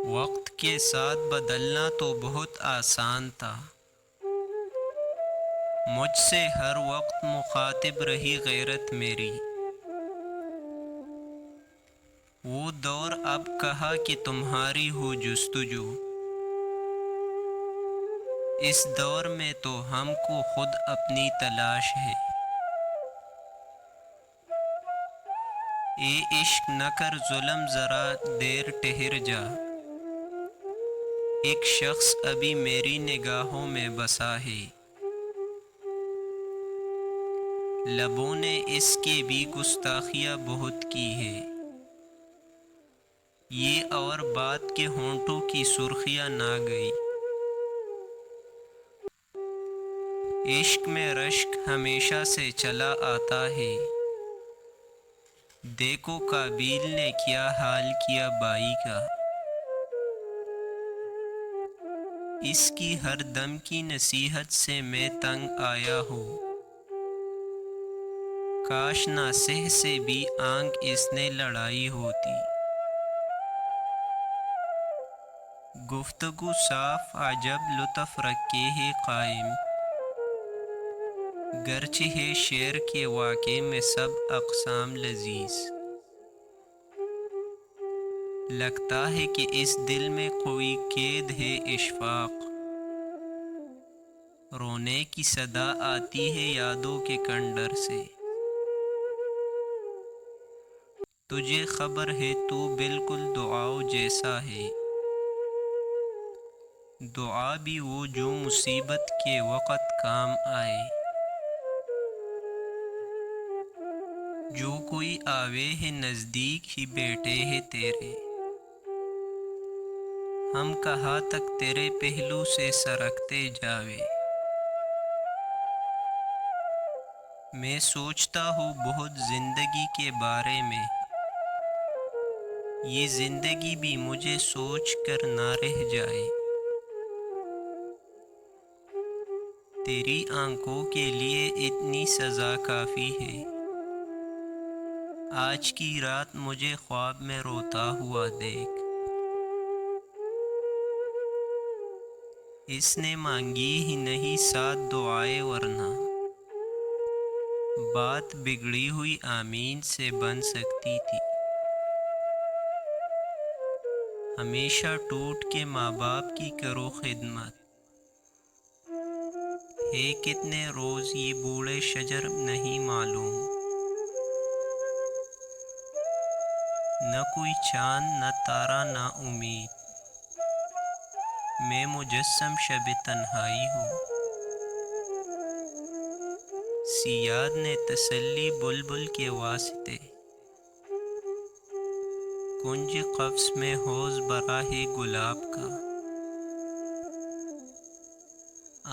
وقت کے ساتھ بدلنا تو بہت آسان تھا، مجھ سے ہر وقت مخاطب رہی غیرت میری۔ وہ دور اب کہا کہ تمہاری ہو جستجو، اس دور میں تو ہم کو خود اپنی تلاش ہے۔ اے عشق نہ کر ظلم، ذرا دیر ٹھہر جا، ایک شخص ابھی میری نگاہوں میں بسا ہے۔ لبوں نے اس کی بھی گستاخیاں بہت کی ہے، یہ اور بات کے ہونٹوں کی سرخیاں نہ گئی۔ عشق میں رشک ہمیشہ سے چلا آتا ہے، دیکھو قابیل نے کیا حال کیا بائی کا۔ اس کی ہر دم کی نصیحت سے میں تنگ آیا ہوں، کاش نہ سہ سے بھی آنکھ اس نے لڑائی ہوتی۔ گفتگو صاف عجب لطف رکھے ہے قائم، گرچہ ہے شعر کے واقعے میں سب اقسام لذیذ۔ لگتا ہے کہ اس دل میں کوئی قید ہے اشفاق، رونے کی صدا آتی ہے یادوں کے کنڈر سے۔ تجھے خبر ہے تو بالکل دعاؤں جیسا ہے، دعا بھی وہ جو مصیبت کے وقت کام آئے۔ جو کوئی آوے ہے نزدیک ہی بیٹھے ہے تیرے، ہم کہاں تک تیرے پہلو سے سرکتے جاوے۔ میں سوچتا ہوں بہت زندگی کے بارے میں، یہ زندگی بھی مجھے سوچ کر نہ رہ جائے۔ تیری آنکھوں کے لیے اتنی سزا کافی ہے، آج کی رات مجھے خواب میں روتا ہوا دیکھ۔ اس نے مانگی ہی نہیں ساتھ دعائیں، ورنہ بات بگڑی ہوئی آمین سے بن سکتی تھی۔ ہمیشہ ٹوٹ کے ماں باپ کی کرو خدمت، ہے کتنے روز یہ بوڑھے شجر نہیں معلوم۔ نہ کوئی چاند نہ تارا نہ امید، میں مجسم شب تنہائی ہوں۔ صیاد نے تسلی بلبل کے واسطے، کنج قفس میں حوض بھرا ہے گلاب کا۔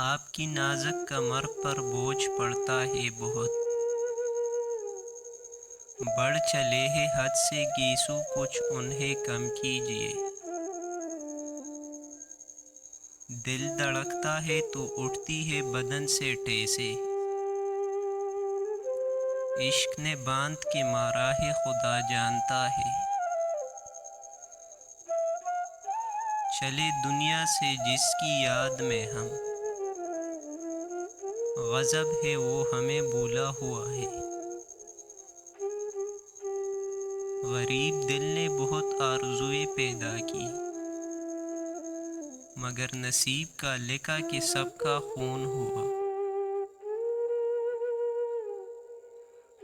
آپ کی نازک کمر پر بوجھ پڑتا ہے بہت، بڑھ چلے ہیں حد سے گیسو، کچھ انہیں کم کیجیے۔ دل دھڑکتا ہے تو اٹھتی ہے بدن سے ٹھیسیں، عشق نے باندھ کے مارا ہے خدا جانتا ہے۔ چلے دنیا سے جس کی یاد میں ہم، غضب ہے وہ ہمیں بھولا ہوا ہے۔ غریب دل نے بہت آرزوئیں پیدا کی، مگر نصیب کا لکھا کہ سب کا خون ہوا۔